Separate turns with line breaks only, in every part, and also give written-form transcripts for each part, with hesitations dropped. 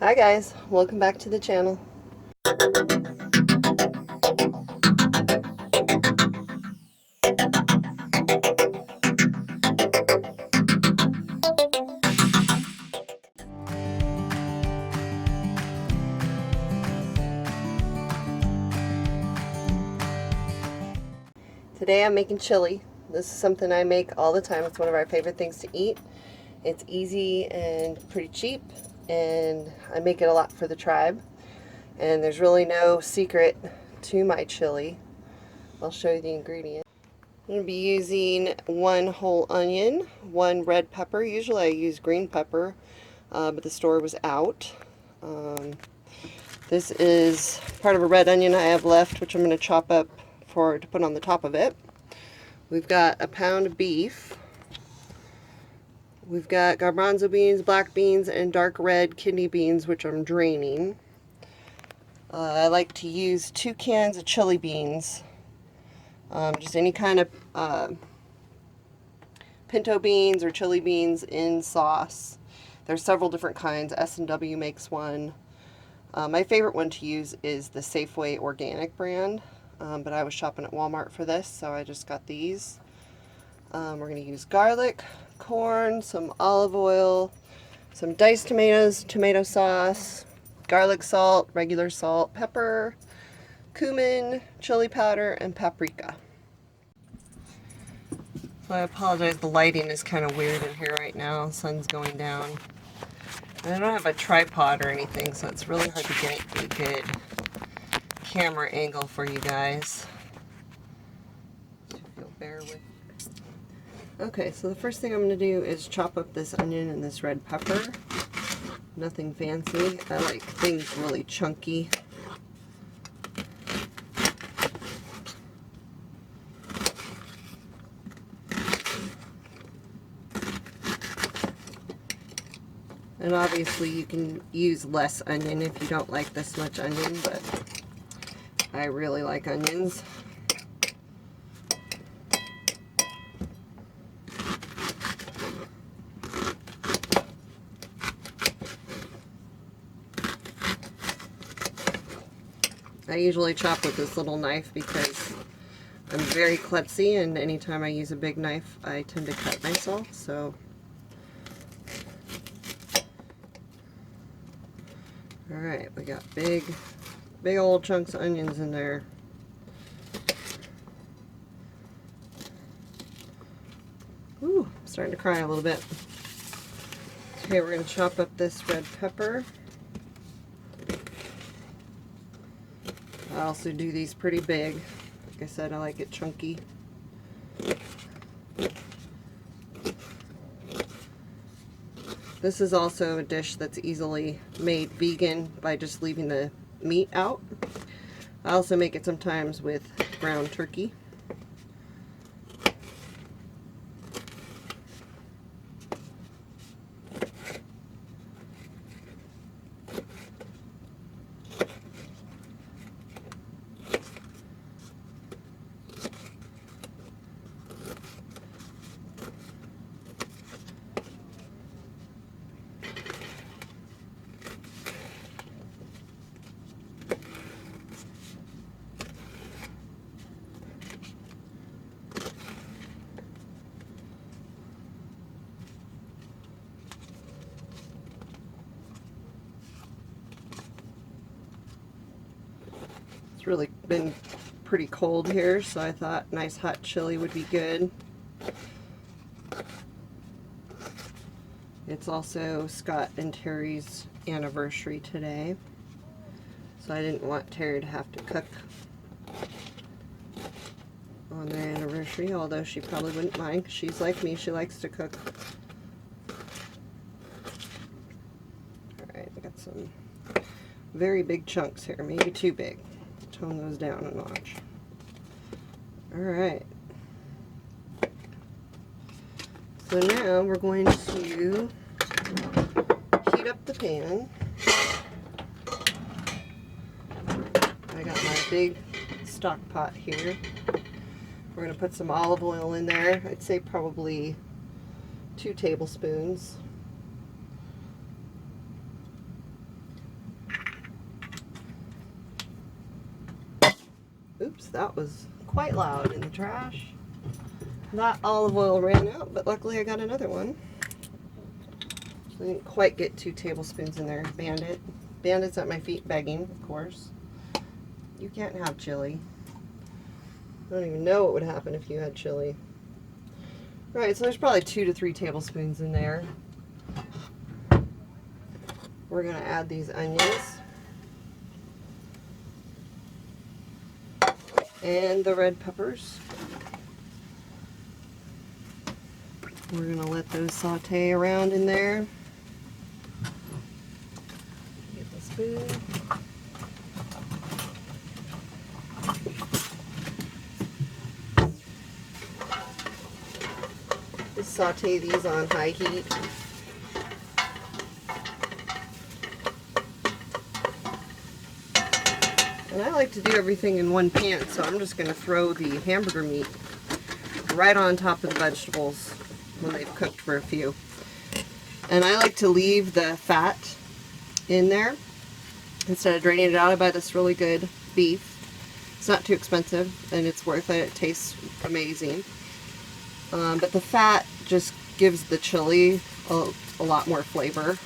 Hi guys, welcome back to the channel. Today I'm making chili. This is something I make all the time. It's one of our favorite things to eat. It's easy and pretty cheap, and I make it a lot for the tribe. And there's really no secret to my chili. I'll show you the ingredients. I'm going to be using 1 whole onion, 1 red pepper. Usually I use green pepper, but the store was out. This is part of a red onion I have left, which I'm going to chop up to put on the top of it. We've got a pound of beef. We've got garbanzo beans, black beans, and dark red kidney beans, which I'm draining. I like to use 2 cans of chili beans. Just any kind of pinto beans or chili beans in sauce. There's several different kinds. S&W makes one. My favorite one to use is the Safeway organic brand, but I was shopping at Walmart for this, so I just got these. We're going to use garlic, corn, some olive oil, some diced tomatoes, tomato sauce, garlic salt, regular salt, pepper, cumin, chili powder, and paprika. So I apologize, the lighting is kind of weird in here right now. The sun's going down. And I don't have a tripod or anything, so it's really hard to get a good camera angle for you guys. So if you'll bear with. Okay, so the first thing I'm going to do is chop up this onion and this red pepper. Nothing fancy. I like things really chunky. And obviously you can use less onion if you don't like this much onion, but I really like onions. I usually chop with this little knife because I'm very klutzy, and anytime I use a big knife I tend to cut myself, so. Alright, we got big old chunks of onions in there. Ooh, I'm starting to cry a little bit. Okay, we're going to chop up this red pepper. I also do these pretty big. Like I said, I like it chunky. This is also a dish that's easily made vegan by just leaving the meat out. I also make it sometimes with ground turkey. It's really been pretty cold here, so I thought nice hot chili would be good. It's also Scott and Terry's anniversary today, so I didn't want Terry to have to cook on their anniversary, although she probably wouldn't mind. She's like me, she likes to cook. Alright, I got some very big chunks here, maybe too big. Tone those down a notch. Alright. So now we're going to heat up the pan. I got my big stock pot here. We're going to put some olive oil in there. I'd say probably 2 tablespoons. Oops, that was quite loud in the trash. That olive oil ran out, but luckily I got another one. I didn't quite get 2 tablespoons in there. Bandit. Bandit's at my feet begging, of course. You can't have chili. I don't even know what would happen if you had chili. Right, so there's probably 2 to 3 tablespoons in there. We're gonna add these onions. And the red peppers. We're gonna let those saute around in there. Get the spoon. Just saute these on high heat. And I like to do everything in one pan, so I'm just gonna throw the hamburger meat right on top of the vegetables when they've cooked for a few. And I like to leave the fat in there instead of draining it out. I buy this really good beef. It's not too expensive and it's worth it. It tastes amazing. But the fat just gives the chili a lot more flavor.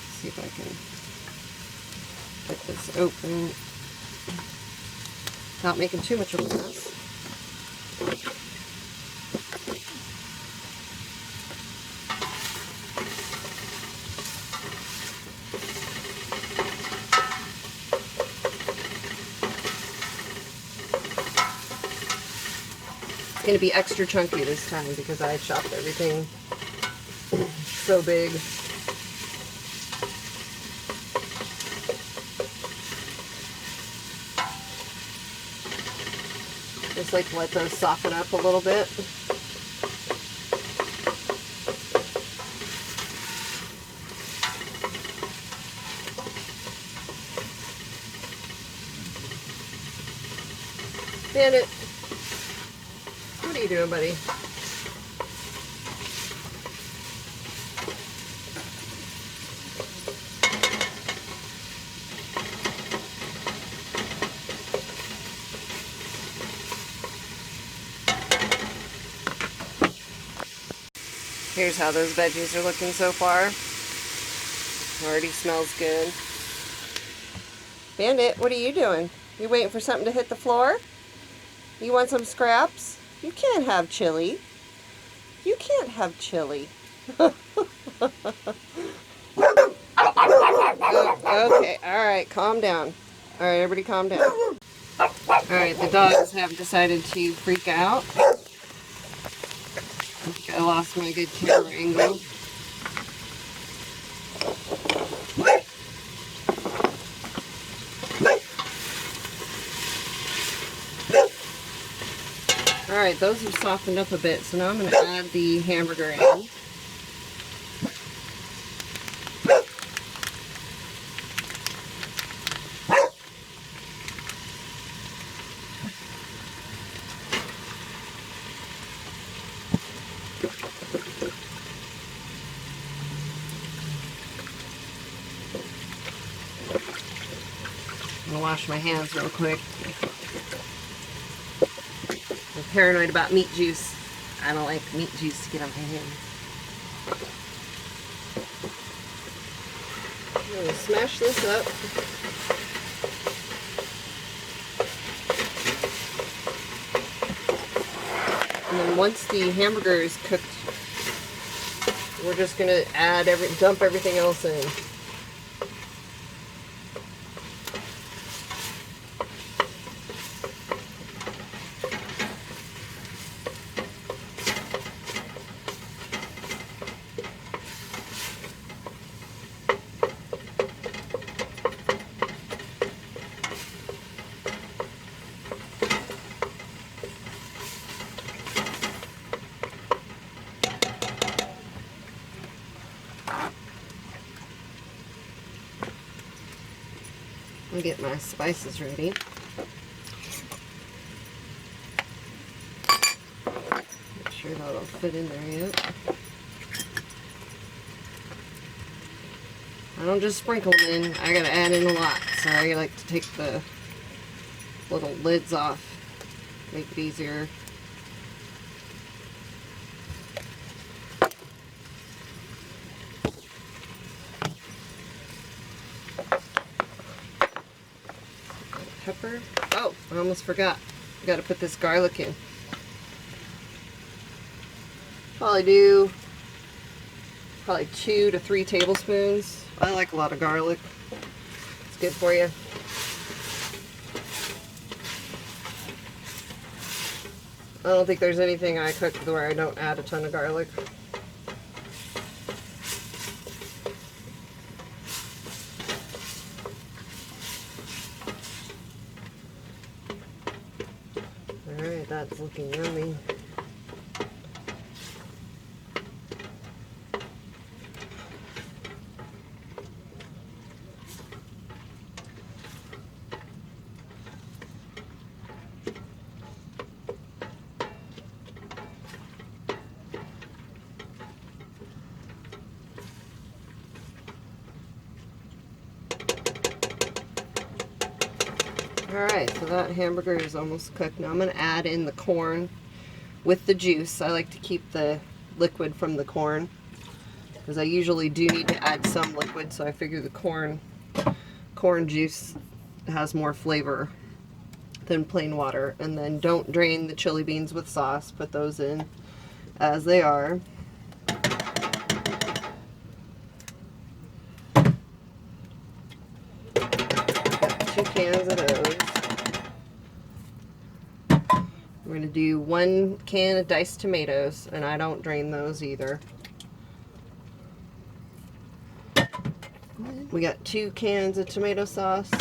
Let's see if I can get this open without making too much of a mess. It's going to be extra chunky this time because I chopped everything so big. Just like let those soften up a little bit. Bandit, what are you doing, buddy? Here's how those veggies are looking so far. Already smells good. Bandit, what are you doing? You waiting for something to hit the floor? You want some scraps? You can't have chili. You can't have chili. Okay, alright, calm down. Alright, everybody calm down. Alright, the dogs have decided to freak out. I think I lost my good camera angle. Alright, those have softened up a bit, so now I'm going to add the hamburger in. I'm going to wash my hands real quick. I'm paranoid about meat juice. I don't like meat juice to get on my hands. I'm going to smash this up. And then once the hamburger is cooked, we're just going to dump everything else in. I'll get my spices ready. Make sure that'll fit in there yet. I don't just sprinkle them in, I gotta add in a lot. So I like to take the little lids off, make it easier. Pepper. Oh, I almost forgot. I gotta put this garlic in. Probably 2 to 3 tablespoons. I like a lot of garlic. It's good for you. I don't think there's anything I cook where I don't add a ton of garlic. Alright, that's looking yummy. Alright, so that hamburger is almost cooked. Now I'm going to add in the corn with the juice. I like to keep the liquid from the corn because I usually do need to add some liquid, so I figure the corn juice has more flavor than plain water. And then don't drain the chili beans with sauce. Put those in as they are. Got 2 cans of those. We're going to do 1 can of diced tomatoes, and I don't drain those either. We got 2 cans of tomato sauce.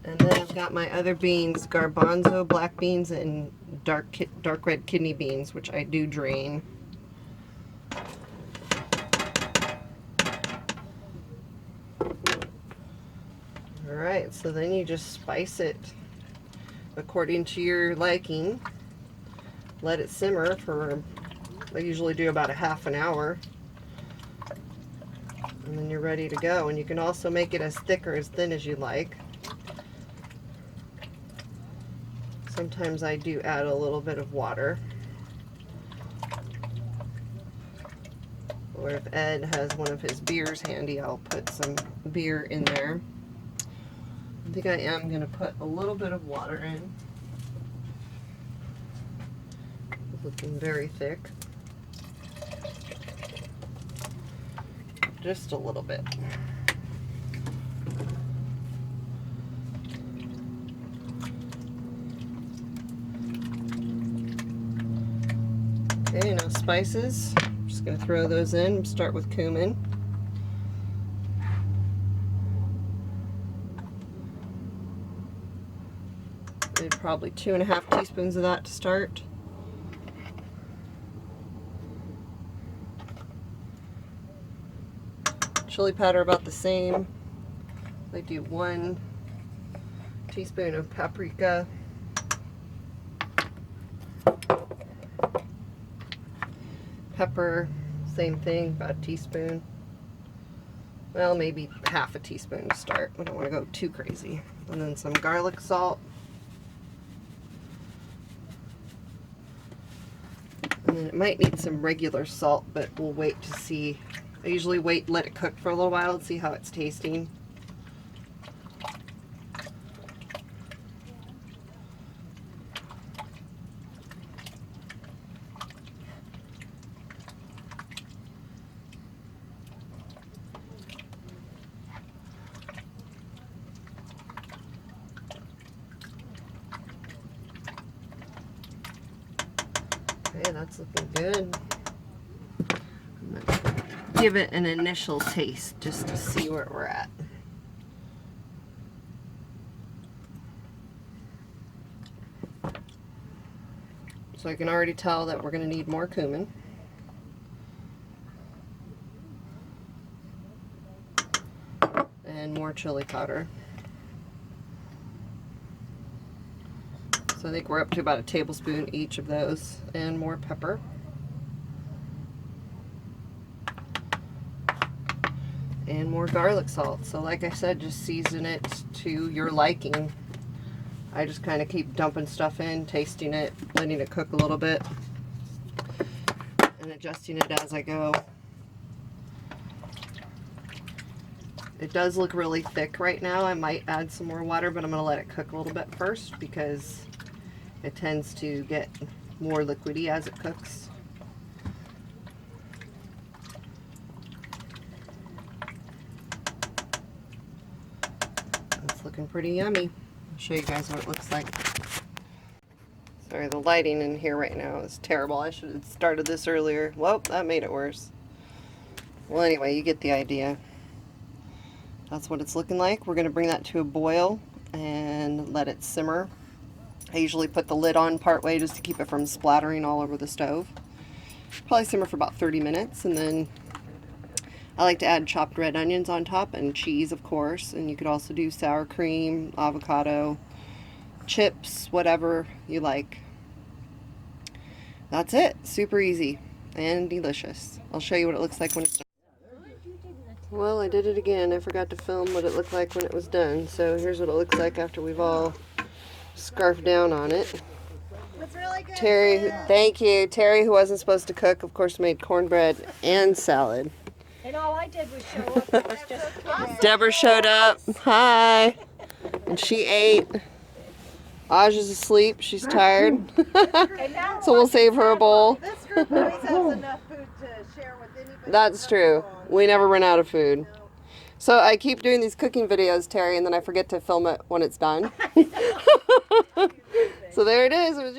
And then I've got my other beans, garbanzo, black beans, and dark red kidney beans, which I do drain. Alright, so then you just spice it according to your liking. Let it simmer for, I usually do about a half an hour. And then you're ready to go. And you can also make it as thick or as thin as you like. Sometimes I do add a little bit of water. Or if Ed has one of his beers handy, I'll put some beer in there. I think I am going to put a little bit of water in. It's looking very thick. Just a little bit. Okay, now spices. I'm just going to throw those in. Start with cumin. Probably 2½ teaspoons of that to start. Chili powder about the same. I do 1 teaspoon of paprika. Pepper, same thing, about a teaspoon. Well, maybe half a teaspoon to start. I don't want to go too crazy. And then some garlic salt. And then it might need some regular salt, but we'll wait to see. I usually let it cook for a little while and see how it's tasting. Okay, that's looking good. I'm gonna give it an initial taste just to see where we're at. So I can already tell that we're going to need more cumin. And more chili powder. So I think we're up to about a tablespoon each of those, and more pepper. And more garlic salt. So like I said, just season it to your liking. I just kind of keep dumping stuff in, tasting it, letting it cook a little bit, and adjusting it as I go. It does look really thick right now. I might add some more water, but I'm going to let it cook a little bit first because it tends to get more liquidy as it cooks. It's looking pretty yummy. I'll show you guys what it looks like. Sorry, the lighting in here right now is terrible. I should have started this earlier. Well, that made it worse. Well, anyway, you get the idea. That's what it's looking like. We're going to bring that to a boil and let it simmer. I usually put the lid on partway just to keep it from splattering all over the stove. Probably simmer for about 30 minutes, and then I like to add chopped red onions on top and cheese, of course, and you could also do sour cream, avocado, chips, whatever you like. That's it. Super easy and delicious. I'll show you what it looks like when it's done. Well, I did it again. I forgot to film what it looked like when it was done. So here's what it looks like after we've all scarfed down on it.
It's really good.
Terry, thank you. Terry, who wasn't supposed to cook, of course, made cornbread and salad.
And all I did was show up. It was just
Deborah showed up. Hi. And she ate. Aj is asleep. She's tired. So we'll save her a bowl.
This group always has enough food to share with anybody.
That's true. We never run out of food. So I keep doing these cooking videos, Terry, and then I forget to film it when it's done. So there it is. It was